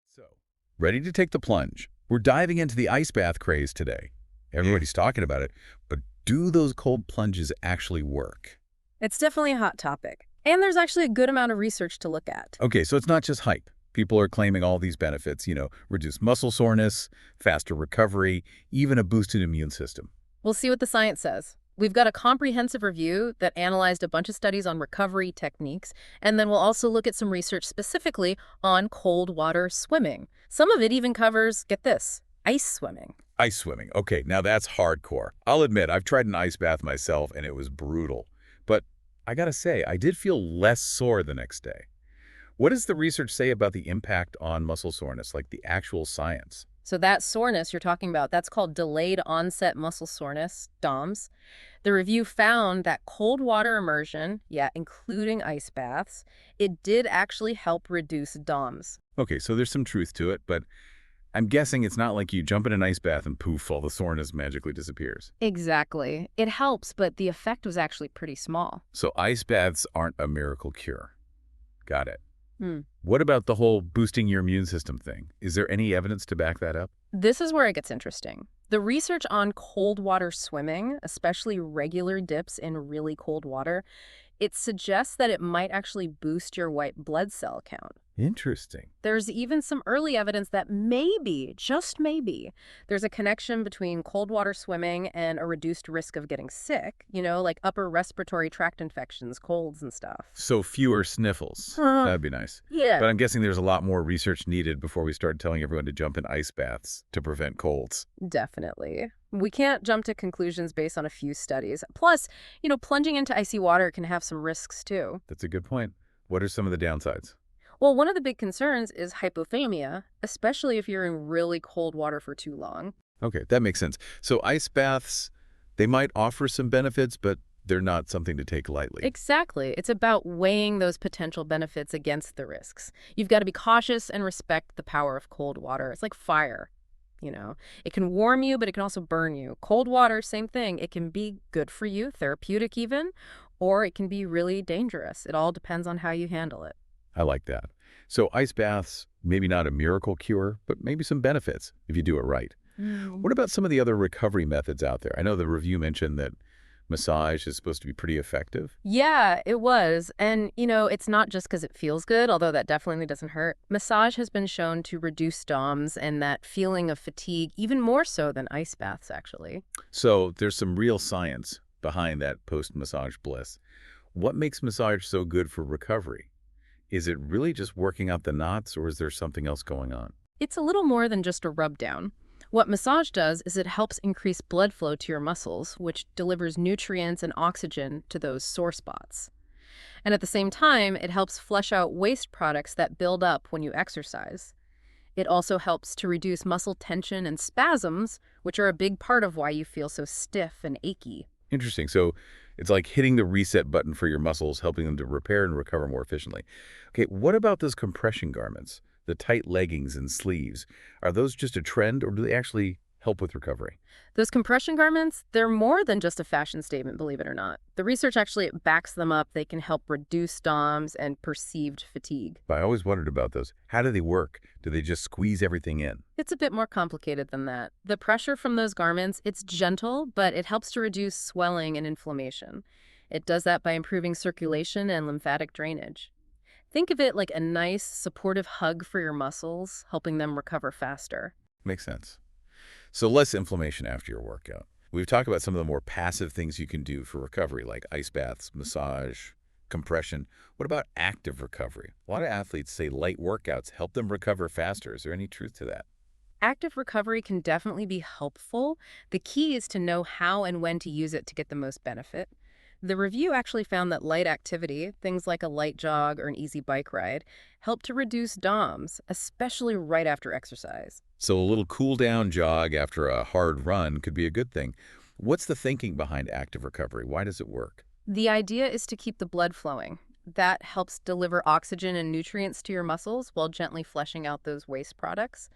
So, ready to take the plunge? We're diving into the ice bath craze today. Everybody's talking about it, but do those cold plunges actually work? It's definitely a hot topic. And there's actually a good amount of research to look at. Okay, so it's not just hype. People are claiming all these benefits, reduced muscle soreness, faster recovery, even a boosted immune system. We'll see what the science says. We've got a comprehensive review that analyzed a bunch of studies on recovery techniques, and then we'll also look at some research specifically on cold water swimming. Some of it even covers, get this, ice swimming. Ice swimming. Okay, now that's hardcore. I'll admit, I've tried an ice bath myself, and it was brutal. But I gotta say, I did feel less sore the next day. What does the research say about the impact on muscle soreness, like the actual science? So that soreness you're talking about, that's called delayed onset muscle soreness, DOMS. The review found that cold water immersion, yeah, including ice baths, it did actually help reduce DOMS. Okay, so there's some truth to it, but I'm guessing it's not like you jump in an ice bath and poof, all the soreness magically disappears. Exactly. It helps, but the effect was actually pretty small. So ice baths aren't a miracle cure. Got it. Hmm. What about the whole boosting your immune system thing? Is there any evidence to back that up? This is where it gets interesting. The research on cold water swimming, especially regular dips in really cold water, it suggests that it might actually boost your white blood cell count. Interesting. There's even some early evidence that maybe, just maybe, there's a connection between cold water swimming and a reduced risk of getting sick, like upper respiratory tract infections, colds and stuff. So fewer sniffles. Huh. That'd be nice. Yeah. But I'm guessing there's a lot more research needed before we start telling everyone to jump in ice baths to prevent colds. Definitely. We can't jump to conclusions based on a few studies. Plus, plunging into icy water can have some risks too. That's a good point. What are some of the downsides? Well, one of the big concerns is hypothermia, especially if you're in really cold water for too long. Okay, that makes sense. So ice baths, they might offer some benefits, but they're not something to take lightly. Exactly. It's about weighing those potential benefits against the risks. You've got to be cautious and respect the power of cold water. It's like fire. It can warm you, but it can also burn you. Cold water, same thing. It can be good for you, therapeutic even, or it can be really dangerous. It all depends on how you handle it. I like that. So ice baths, maybe not a miracle cure, but maybe some benefits if you do it right. What about some of the other recovery methods out there? I know the review mentioned that massage is supposed to be pretty effective. Yeah, it was. And, it's not just because it feels good, although that definitely doesn't hurt. Massage has been shown to reduce DOMS and that feeling of fatigue, even more so than ice baths, actually. So there's some real science behind that post-massage bliss. What makes massage so good for recovery? Is it really just working out the knots, or is there something else going on? It's a little more than just a rub down. What massage does is it helps increase blood flow to your muscles, which delivers nutrients and oxygen to those sore spots. And at the same time, it helps flush out waste products that build up when you exercise. It also helps to reduce muscle tension and spasms, which are a big part of why you feel so stiff and achy. Interesting. So it's like hitting the reset button for your muscles, helping them to repair and recover more efficiently. Okay, what about those compression garments, the tight leggings and sleeves? Are those just a trend, or do they actually help with recovery? Those compression garments, they're more than just a fashion statement, believe it or not. The research actually backs them up. They can help reduce DOMS and perceived fatigue. I always wondered about those. How do they work? Do they just squeeze everything in? It's a bit more complicated than that. The pressure from those garments, it's gentle, but it helps to reduce swelling and inflammation. It does that by improving circulation and lymphatic drainage. Think of it like a nice, supportive hug for your muscles, helping them recover faster. Makes sense. So less inflammation after your workout. We've talked about some of the more passive things you can do for recovery, like ice baths, massage, compression. What about active recovery? A lot of athletes say light workouts help them recover faster. Is there any truth to that? Active recovery can definitely be helpful. The key is to know how and when to use it to get the most benefit. The review actually found that light activity, things like a light jog or an easy bike ride, help to reduce DOMS, especially right after exercise. So a little cool down jog after a hard run could be a good thing. What's the thinking behind active recovery? Why does it work? The idea is to keep the blood flowing. That helps deliver oxygen and nutrients to your muscles while gently flushing out those waste products.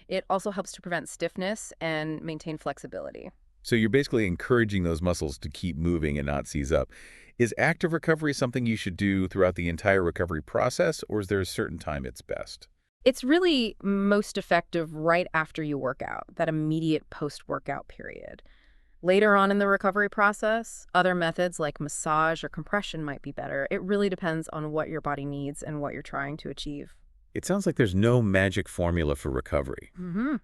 It also helps to prevent stiffness and maintain flexibility. So you're basically encouraging those muscles to keep moving and not seize up. Is active recovery something you should do throughout the entire recovery process, or is there a certain time it's best? It's really most effective right after you work out, that immediate post-workout period. Later on in the recovery process, other methods like massage or compression might be better. It really depends on what your body needs and what you're trying to achieve. It sounds like there's no magic formula for recovery. Hmm.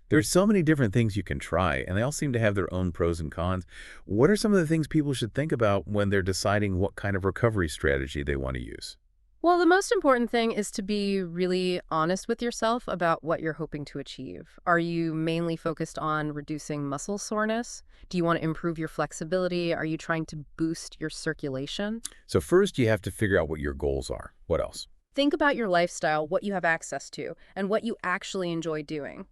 There's so many different things you can try, and they all seem to have their own pros and cons. What are some of the things people should think about when they're deciding what kind of recovery strategy they want to use? Well, the most important thing is to be really honest with yourself about what you're hoping to achieve. Are you mainly focused on reducing muscle soreness? Do you want to improve your flexibility? Are you trying to boost your circulation? So first, you have to figure out what your goals are. What else? Think about your lifestyle, what you have access to, and what you actually enjoy doing.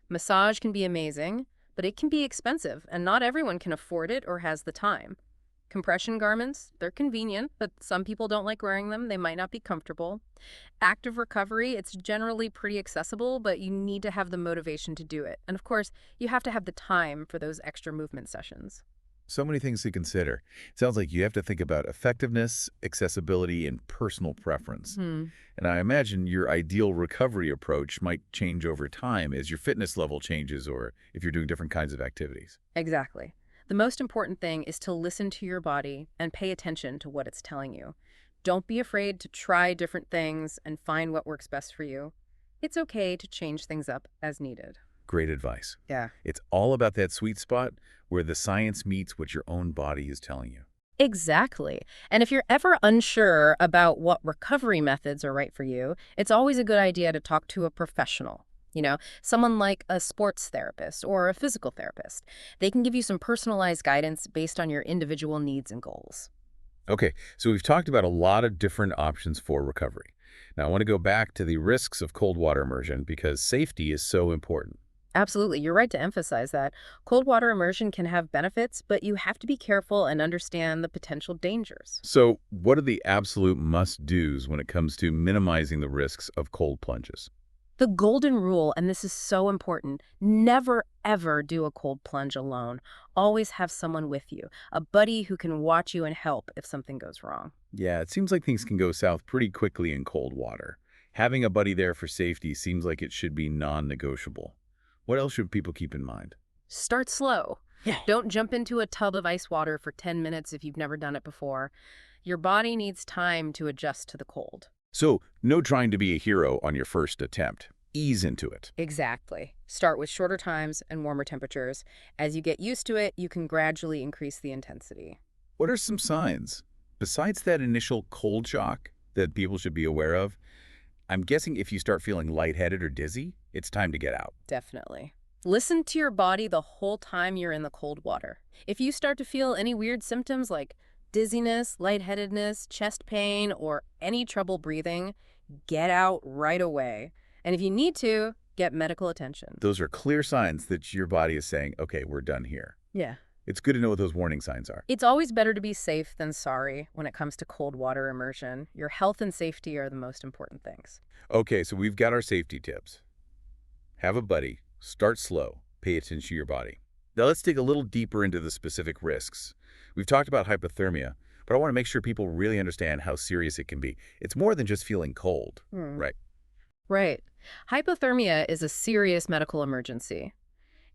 Massage can be amazing, but it can be expensive, and not everyone can afford it or has the time. Compression garments, they're convenient, but some people don't like wearing them. They might not be comfortable. Active recovery, it's generally pretty accessible, but you need to have the motivation to do it. And of course, you have to have the time for those extra movement sessions. So many things to consider. It sounds like you have to think about effectiveness, accessibility, and personal preference. Hmm. And I imagine your ideal recovery approach might change over time as your fitness level changes or if you're doing different kinds of activities. Exactly. The most important thing is to listen to your body and pay attention to what it's telling you. Don't be afraid to try different things and find what works best for you. It's okay to change things up as needed. Great advice. Yeah. It's all about that sweet spot where the science meets what your own body is telling you. Exactly. And if you're ever unsure about what recovery methods are right for you, it's always a good idea to talk to a professional. Someone like a sports therapist or a physical therapist. They can give you some personalized guidance based on your individual needs and goals. Okay, so we've talked about a lot of different options for recovery. Now, I want to go back to the risks of cold water immersion because safety is so important. Absolutely. You're right to emphasize that. Cold water immersion can have benefits, but you have to be careful and understand the potential dangers. So, what are the absolute must-dos when it comes to minimizing the risks of cold plunges? The golden rule, and this is so important, never ever do a cold plunge alone. Always have someone with you, a buddy who can watch you and help if something goes wrong. Yeah, it seems like things can go south pretty quickly in cold water. Having a buddy there for safety seems like it should be non-negotiable. What else should people keep in mind? Start slow. Yeah. Don't jump into a tub of ice water for 10 minutes if you've never done it before. Your body needs time to adjust to the cold. So, no trying to be a hero on your first attempt. Ease into it. Exactly. Start with shorter times and warmer temperatures. As you get used to it, you can gradually increase the intensity. What are some signs, besides that initial cold shock, that people should be aware of? I'm guessing if you start feeling lightheaded or dizzy, it's time to get out. Definitely. Listen to your body the whole time you're in the cold water. If you start to feel any weird symptoms like dizziness, lightheadedness, chest pain, or any trouble breathing, get out right away. And if you need to, get medical attention. Those are clear signs that your body is saying, okay, we're done here. Yeah. It's good to know what those warning signs are. It's always better to be safe than sorry when it comes to cold water immersion. Your health and safety are the most important things. Okay, so we've got our safety tips. Have a buddy, start slow, pay attention to your body. Now let's dig a little deeper into the specific risks. We've talked about hypothermia, but I want to make sure people really understand how serious it can be. It's more than just feeling cold, right? Right. Hypothermia is a serious medical emergency.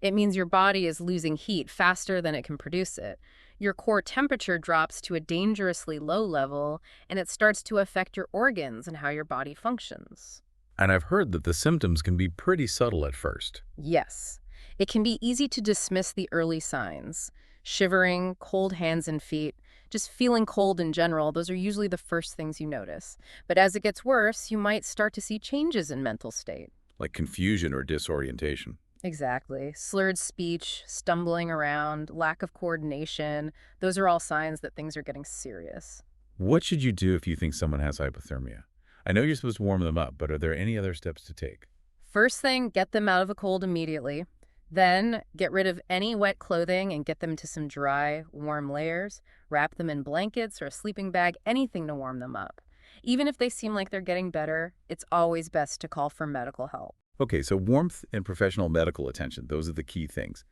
It means your body is losing heat faster than it can produce it. Your core temperature drops to a dangerously low level, and it starts to affect your organs and how your body functions. And I've heard that the symptoms can be pretty subtle at first. Yes, it can be easy to dismiss the early signs. Shivering, cold hands and feet, just feeling cold in general, those are usually the first things you notice. But as it gets worse, you might start to see changes in mental state. Like confusion or disorientation. Exactly. Slurred speech, stumbling around, lack of coordination, those are all signs that things are getting serious. What should you do if you think someone has hypothermia? I know you're supposed to warm them up, but are there any other steps to take? First thing, get them out of the cold immediately. Then, get rid of any wet clothing and get them to some dry, warm layers. Wrap them in blankets or a sleeping bag, anything to warm them up. Even if they seem like they're getting better, it's always best to call for medical help. Okay, so warmth and professional medical attention, those are the key things.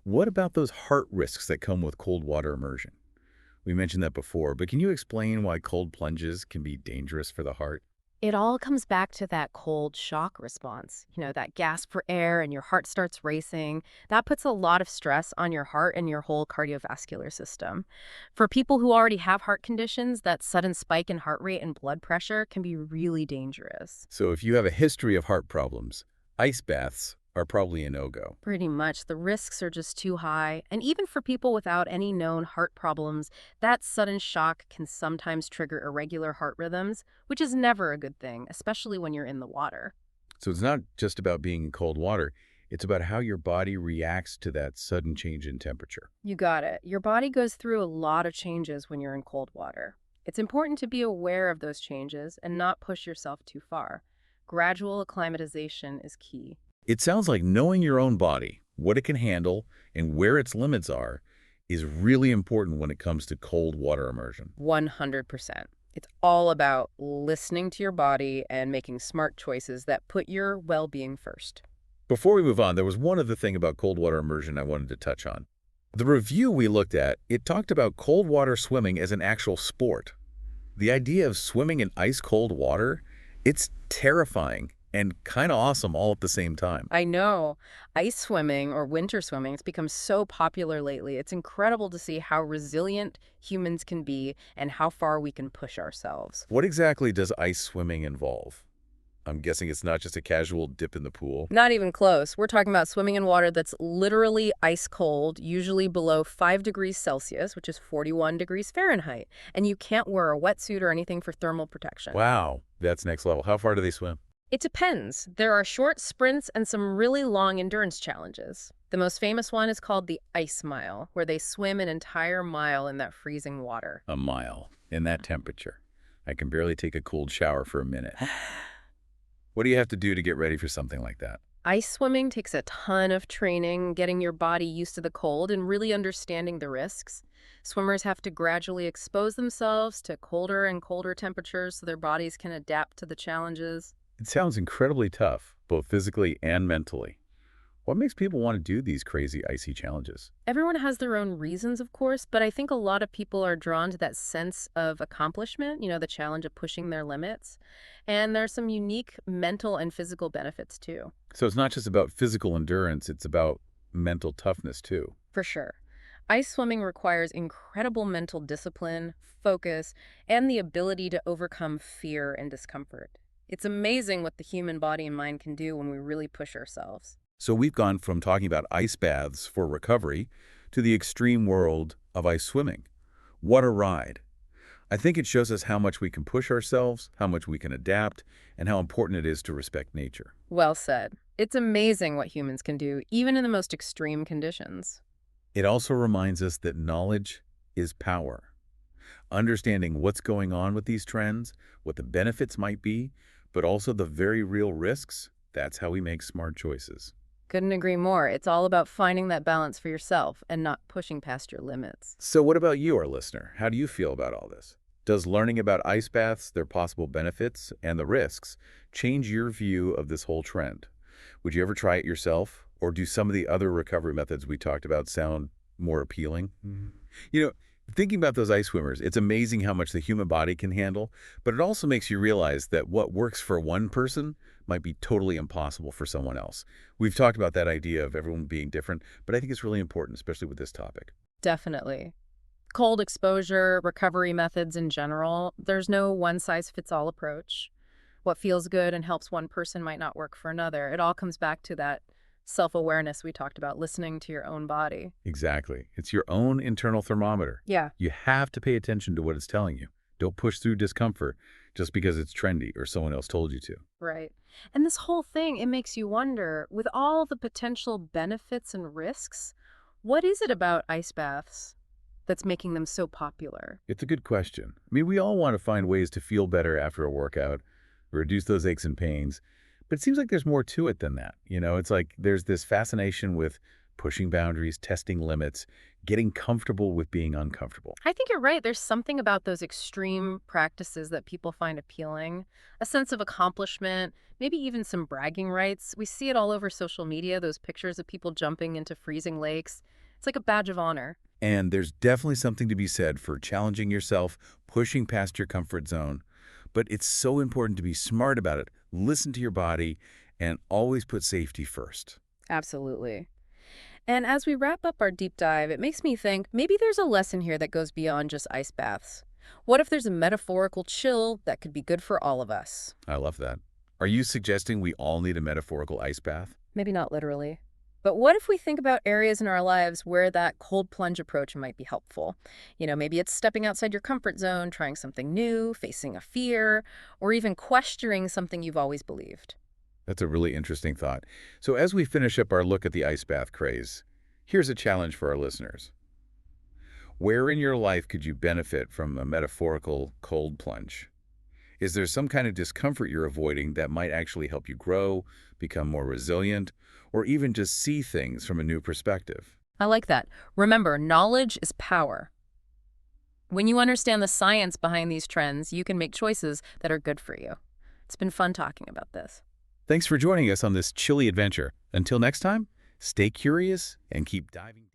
What about those heart risks that come with cold water immersion? We mentioned that before, but can you explain why cold plunges can be dangerous for the heart? It all comes back to that cold shock response. That gasp for air and your heart starts racing. That puts a lot of stress on your heart and your whole cardiovascular system. For people who already have heart conditions, that sudden spike in heart rate and blood pressure can be really dangerous. So if you have a history of heart problems, ice baths are probably a no-go. Pretty much. The risks are just too high. And even for people without any known heart problems, that sudden shock can sometimes trigger irregular heart rhythms, which is never a good thing, especially when you're in the water. So it's not just about being in cold water, it's about how your body reacts to that sudden change in temperature. You got it. Your body goes through a lot of changes when you're in cold water. It's important to be aware of those changes and not push yourself too far. Gradual acclimatization is key. It sounds like knowing your own body, what it can handle, and where its limits are, is really important when it comes to cold water immersion. 100%. It's all about listening to your body and making smart choices that put your well-being first. Before we move on, there was one other thing about cold water immersion I wanted to touch on. The review we looked at, it talked about cold water swimming as an actual sport. The idea of swimming in ice-cold water, it's terrifying and kind of awesome all at the same time. I know. Ice swimming or winter swimming has become so popular lately. It's incredible to see how resilient humans can be and how far we can push ourselves. What exactly does ice swimming involve? I'm guessing it's not just a casual dip in the pool. Not even close. We're talking about swimming in water that's literally ice cold, usually below 5 degrees Celsius, which is 41 degrees Fahrenheit. And you can't wear a wetsuit or anything for thermal protection. Wow, that's next level. How far do they swim? It depends. There are short sprints and some really long endurance challenges. The most famous one is called the Ice Mile, where they swim an entire mile in that freezing water. A mile in that temperature. I can barely take a cold shower for a minute. What do you have to do to get ready for something like that? Ice swimming takes a ton of training, getting your body used to the cold and really understanding the risks. Swimmers have to gradually expose themselves to colder and colder temperatures so their bodies can adapt to the challenges. It sounds incredibly tough, both physically and mentally. What makes people want to do these crazy icy challenges? Everyone has their own reasons, of course, but I think a lot of people are drawn to that sense of accomplishment, the challenge of pushing their limits. And there's some unique mental and physical benefits too. So it's not just about physical endurance, it's about mental toughness too. For sure. Ice swimming requires incredible mental discipline, focus, and the ability to overcome fear and discomfort. It's amazing what the human body and mind can do when we really push ourselves. So we've gone from talking about ice baths for recovery to the extreme world of ice swimming. What a ride. I think it shows us how much we can push ourselves, how much we can adapt, and how important it is to respect nature. Well said. It's amazing what humans can do, even in the most extreme conditions. It also reminds us that knowledge is power. Understanding what's going on with these trends, what the benefits might be, but also the very real risks, that's how we make smart choices. Couldn't agree more. It's all about finding that balance for yourself and not pushing past your limits. So what about you, our listener? How do you feel about all this? Does learning about ice baths, their possible benefits, and the risks change your view of this whole trend? Would you ever try it yourself? Or do some of the other recovery methods we talked about sound more appealing? You know, thinking about those ice swimmers, it's amazing how much the human body can handle, but it also makes you realize that what works for one person might be totally impossible for someone else. We've talked about that idea of everyone being different, but I think it's really important, especially with this topic. Definitely. Cold exposure, recovery methods in general, there's no one-size-fits-all approach. What feels good and helps one person might not work for another. It all comes back to that self-awareness we talked about, listening to your own body. Exactly. It's your own internal thermometer. Yeah. You have to pay attention to what it's telling you. Don't push through discomfort just because it's trendy or someone else told you to. Right. And this whole thing, it makes you wonder, with all the potential benefits and risks, what is it about ice baths that's making them so popular? It's a good question. I mean, we all want to find ways to feel better after a workout, reduce those aches and pains, but it seems like there's more to it than that. It's like there's this fascination with pushing boundaries, testing limits, getting comfortable with being uncomfortable. I think you're right. There's something about those extreme practices that people find appealing. A sense of accomplishment, maybe even some bragging rights. We see it all over social media, those pictures of people jumping into freezing lakes. It's like a badge of honor. And there's definitely something to be said for challenging yourself, pushing past your comfort zone. But it's so important to be smart about it, listen to your body, and always put safety first. Absolutely. And as we wrap up our deep dive, it makes me think maybe there's a lesson here that goes beyond just ice baths. What if there's a metaphorical chill that could be good for all of us? I love that. Are you suggesting we all need a metaphorical ice bath? Maybe not literally. But what if we think about areas in our lives where that cold plunge approach might be helpful? Maybe it's stepping outside your comfort zone, trying something new, facing a fear, or even questioning something you've always believed. That's a really interesting thought. So as we finish up our look at the ice bath craze, here's a challenge for our listeners. Where in your life could you benefit from a metaphorical cold plunge? Is there some kind of discomfort you're avoiding that might actually help you grow, become more resilient, or even just see things from a new perspective? I like that. Remember, knowledge is power. When you understand the science behind these trends, you can make choices that are good for you. It's been fun talking about this. Thanks for joining us on this chilly adventure. Until next time, stay curious and keep diving deep.